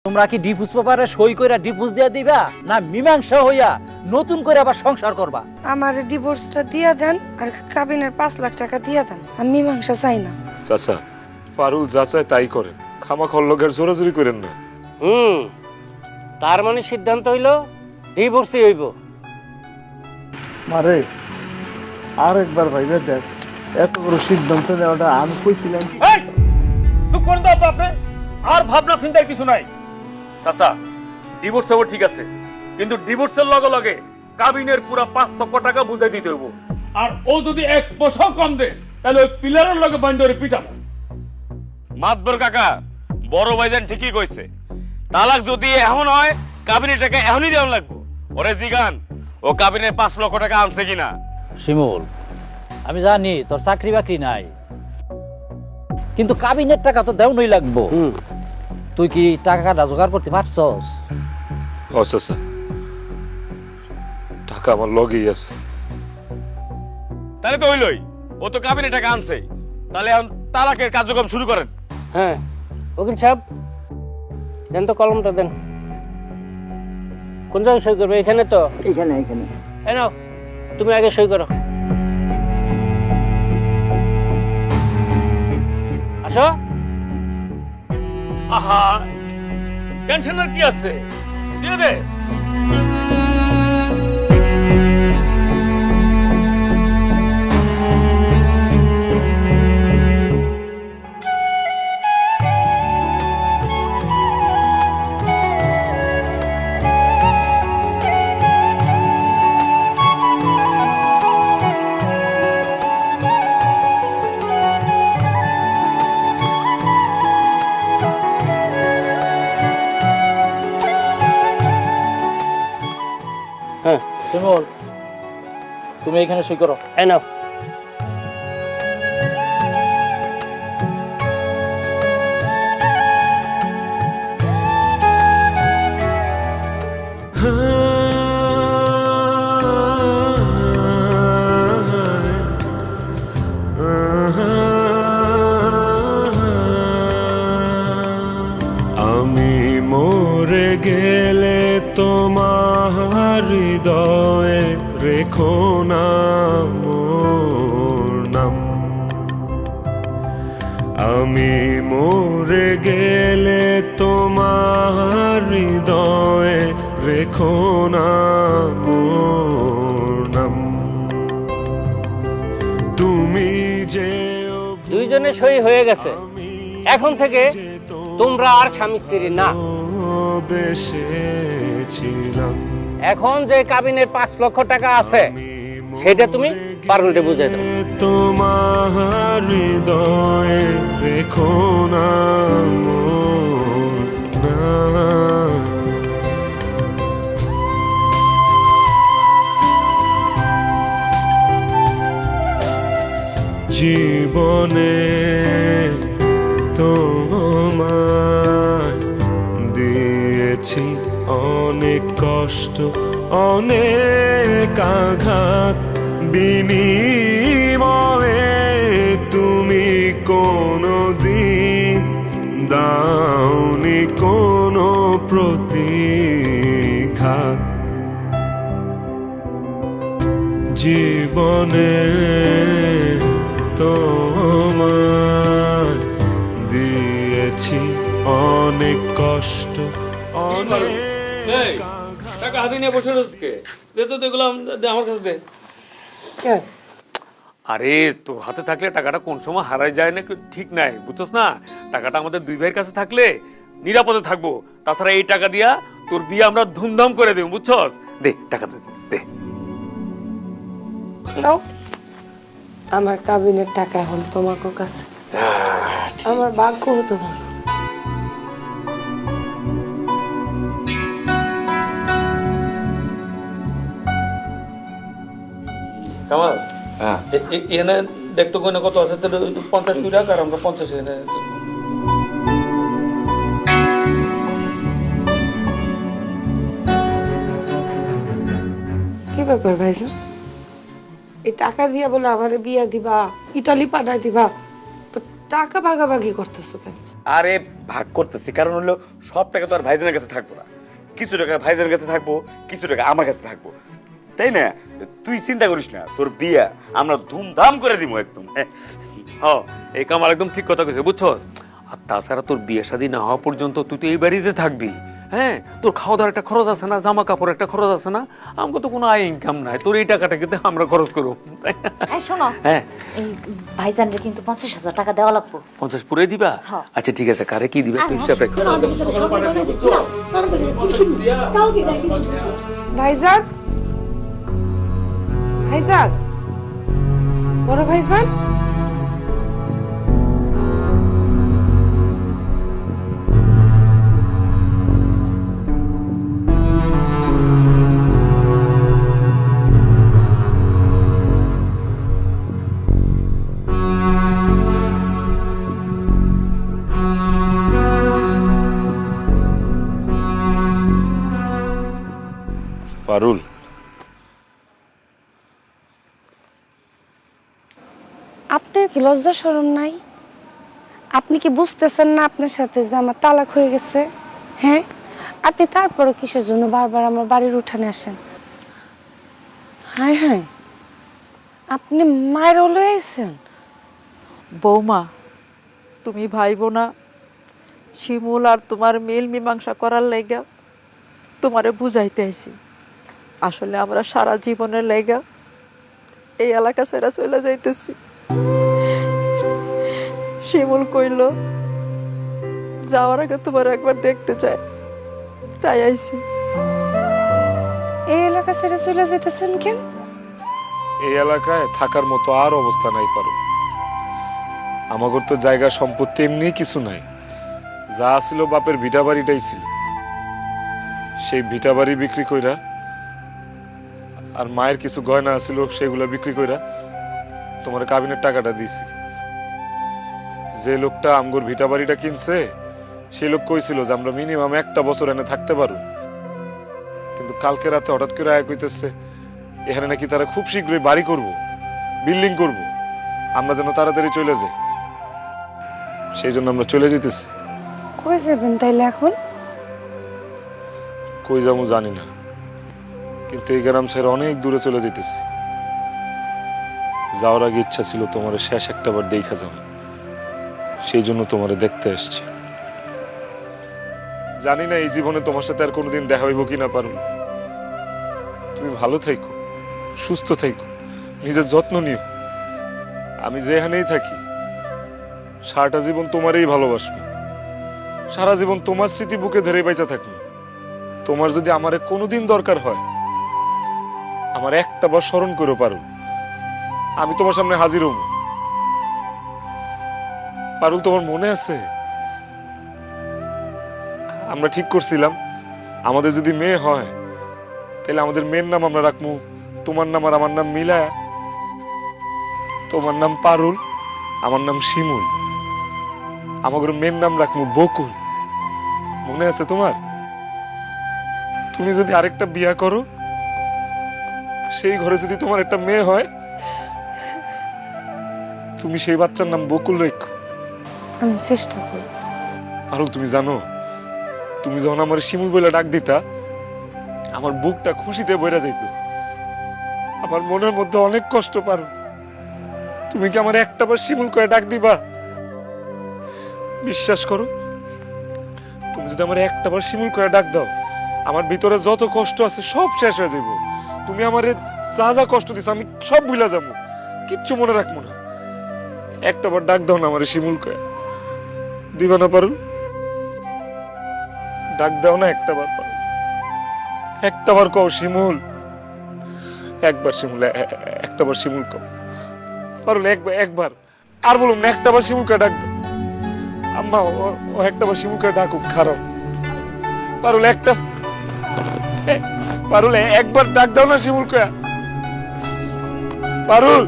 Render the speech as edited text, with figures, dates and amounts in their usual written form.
তোমরা কি ডিভোর্স পেপারে সই কইরা ডিভোর্স দিয়া দিবা না মীমাংসা হইয়া নতুন করে আবার সংসার করবা? আমার ডিভোর্সটা দিয়া দেন আর কাবিনের 5 লাখ টাকা দিয়া দেন। আমি মীমাংসা চাই না। চাচা পারুল যা চায় তাই করেন, খামাখল্লকের জোরাজুরি করেন না। তার মানে সিদ্ধান্ত হইল ডিভোর্সই হইব। মারে আরেকবার ভাইবে দেখ, এত বড় সিদ্ধান্ত নেওয়াটা আমি কইছিলাম। চুপ করেন তো আপনি, আর ভাবনা চিন্তার কিছু নাই। চাচা ডিভোর্স হবো ঠিক আছে, কিন্তু ডিভোর্সের লগে লগে কাবিনের পুরা 5 লক্ষ টাকা বুঝাই দিতে হইব। আর ও যদি 1 পয়সাও কম দেয় তাহলে ওই পিলারের লগে বাইন্ধ করে পিটাবো। মাতবর কাকা বড় ভাইজান ঠিকই কইছে, তালাক যদি এখন হয় কাবিনের টাকা এখনই দেওয়া লাগবো। ওরে জিগান ও কাবিনের 5 লক্ষ টাকা আনছে কিনা। শিমুল, আমি জানি তোর চাকরি বাকরি নাই, কিন্তু কাবিনের টাকা তো দেওয়াই লাগবো। তুই কি টাকাটা জোগাড় করতে পারছস? ও চাচা টাকা আমার লগেই আছে। তাহলে তো হইলই, ও তো কাবিনের টাকা আনছে, তাহলে এখন তালাকের কার্যক্রম শুরু করেন। হ্যাঁ উকিল সাহেব, দেন তো কলমটা দেন। কোন জায়গায় সই করবে? এখানে তো? এখানে এখানে এই নাও, তুমি আগে সই করো। আসো। আহা, টেনশনের কি আছে, দিয়ে দে। হ্যাঁ শিমুল, তুমি এখানে সই করো। এই নাও। আমি মরে গেলে তোমার হৃদয়ে রেখো না মোর নাম। আমি মরে গেলে তোমার হৃদয়ে রেখো না মোর নাম। তুমি যে দুইজনে সই হয়ে গেছে, এখন থেকে তোমরা আর স্বামী স্ত্রী না। বেসেছিলাম এখন যে কাবিনের 5 লক্ষ টাকা আছে সেটা তুমি পারুলকে বুঝিয়ে দাও। তোমার হৃদয়ে রেখো না মোর নাম। জীবনে তোমায় দিয়েছি অনেক কষ্ট, অনেক আঘাত, বিনিময়ে তুমি কোনো দিন দাওনি কোনো প্রতিঘাত। জীবনে তোমায় দিয়েছি অনেক কষ্ট, এই, টাকা হাতে নিয়ে বসে রয়েছে, দে তো দেখলাম, দে আমার কাছে দে। আরে তোর হাতে থাকলে টাকাটা কোন সময় হারাই যায় না ঠিক নাই, বুঝছস না? টাকাটা আমাদের দুই ভাইয়ের কাছে থাকলে নিরাপদে থাকবো। তাছাড়া এই টাকা দিয়া তোর বিয়ে আমরা ধুমধাম করে দেব, বুঝছস? দে টাকা দে, দে। নাও, আমার কাবিনের টাকা এখন তোমার কাছে। আমার ভাগ্য হতো ভালো। কামাল, এখানে দেখতো কোনে কত আছে, 50 টাকা আর আমরা 50 এনে। কি ব্যাপার ভাইজান, এই টাকা দিয়া বলে আমার বিয়া দিবা, ইটালি পাঠাই দিবা, তো টাকা ভাগাভাগি করতেছো কেন? আরে ভাগ করতেছি, কারণ হলো সব টাকা তো আর ভাইজানের কাছে থাকবো না, কিছু টাকা ভাইজানের কাছে থাকবো, কিছু টাকা আমার কাছে থাকবো, তাই না? তুই চিন্তা করিস না, তোর বিয়া আমরা ধুমধাম করে দিব একদম। হ্যাঁ, এই কামাল একদম ঠিক কথা কইছে, বুঝছস? আর তাছাড়া তোর বিয়ে শাদী না হওয়া পর্যন্ত তুই তো এই বাড়িতে থাকবি। হ্যাঁ, তোর খাওয়া দাওয়ার একটা খরচ আছে না, জামা কাপড় একটা খরচ আছে না, আমাকে তো কোনো আয় ইনকাম নাই, তোর এই টাকাটা কিন্তু আমরা খরচ করবো। এই শোনো, হ্যাঁ, এই ভাইজানরে কিন্তু 50,000 টাকা দেওয়া লাগবে। 50 পুরে দিবা? হ্যাঁ। আচ্ছা ঠিক আছে, কারে কি দিবে তুই হিসাব রাখ। ভাইজান, ভাইজান, বড় ভাইজান, পারুল, আপনার কি লজ্জা শরম নাই? আপনি কি বুঝতেছেন না আপনার সাথে যে আমার তালাক হয়ে গেছে? হ্যাঁ, আপনি তারপরও কিসের জন্য বারবার আমার বাড়ির উঠানে আসেন? হায় হায়, আপনি মায়ের লয়ে আইছেন? বৌমা, তুমি ভাইবো না শিমুল আর তোমার মিল মীমাংসা করার লাইগা তোমারে বুঝাইতে আইছি। আসলে আমরা সারা জীবনের লাইগা এই এলাকা ছেড়ে চলে যাইতেছি। শিমুল কইল যাওয়ার আগে তোমার একবার দেখতে চাই, তাই আইছি। এই এলাকা ছেড়ে চলে যেতেছেন কেন? এই এলাকায় থাকার মতো আর অবস্থা নাই পারুল। আমাগর তো জায়গা সম্পত্তি এমনি কিছু নাই, যা ছিল বাপের ভিটা বাড়িটাই ছিল। সেই ভিটা বাড়ি বিক্রি কইরা আর মায়ের কিছু গয়না ছিল সেগুলা বিক্রি কইরা তোমার কাবিনের টাকাটা দিছি। যে লোকটা আমগর ভিটা বাড়িটা কিনছে সেই লোক কইছিল যে আমরা মিনিমাম 1 বছর এনে থাকতে পারো, কিন্তু কালকে রাতে হঠাৎ করে আয় কইতেছে এখানে নাকি তারা খুব শীঘ্রই বাড়ি করব, বিল্ডিং করব, আমরা যেন তাড়াতাড়ি চলে যাই। সেই জন্য আমরা চলে যেতেছি। কই যাবেন তাইলে এখন? কই যাবো জানি না, কিন্তু এই গ্রাম ছেড়ে অনেক দূরে চলে যেতেছি। যাওয়ার আগে ইচ্ছা ছিল তোমার শেষ একটা বার দেখা যাবো, সেই জন্য তোমারে দেখতে এসছি। জানি না এই জীবনে তোমার সাথে আর কোনোদিন দেখা হইব কিনা পারুল। তুমি ভালো থাইকো, সুস্থ থাইকো, নিজের যত্ন নিও। আমি যেখানেই থাকি সারাটা জীবন তোমারই ভালোবাসবো, সারা জীবন তোমার স্মৃতি বুকে ধরে বেঁচে থাকবো। তোমার যদি আমারে কোনোদিন দরকার হয় আমার একটা বার স্মরণ করে পারুল, আমি তোমার সামনে হাজির হব। পারুল, তোমার মনে আছে আমরা ঠিক করছিলাম আমাদের যদি মেয়ে হয় তাহলে আমাদের মেয়ের নাম আমরা রাখবো তোমার নাম আর আমার নাম মিলায়া। তোমার নাম পারুল, আমার নাম শিমুল, আমাদের মেয়ের নাম রাখবো বকুল। মনে আছে তোমার? তুমি যদি আরেকটা বিয়া করো, সেই ঘরে যদি তোমার একটা মেয়ে হয়, তুমি সেই বাচ্চার নাম বকুল রেখো। আমি চেষ্টা করব। পারুল, তুমি জানো তুমি যখন আমার শিমুল বলে ডাক দিতা আমার বুকটা খুশিতে বইরা যাইত। আমার মনের মধ্যে অনেক কষ্ট পারুল, তুমি কি আমার একটা বার শিমুল করে ডাক দিবা? বিশ্বাস করো, তুমি যদি আমার একটা বার শিমুল করে ডাক দাও আমার ভিতরে যত কষ্ট আছে সব শেষ হয়ে যাইব। তুমি আমারে যা যা কষ্ট দিছো আমি সব ভুলে যাবো, কিচ্ছু মনে রাখবো না। একটা বার ডাক দাও না আমার শিমুল করে, দিবা না পারুল? ডাক দাও না একটা বার পারুল, একটা বার কও শিমুল, একবার শিমুল, একটা বার শিমুল কও পারুল, একবার আর বলুন না, একটা বার শিমুল করে ডাক দাও। আম্মা ও একটা বার শিমুল করে ডাকুক, খারাপ পারুল একটা পারুল একবার ডাক দাও না শিমুল করে, পারুল।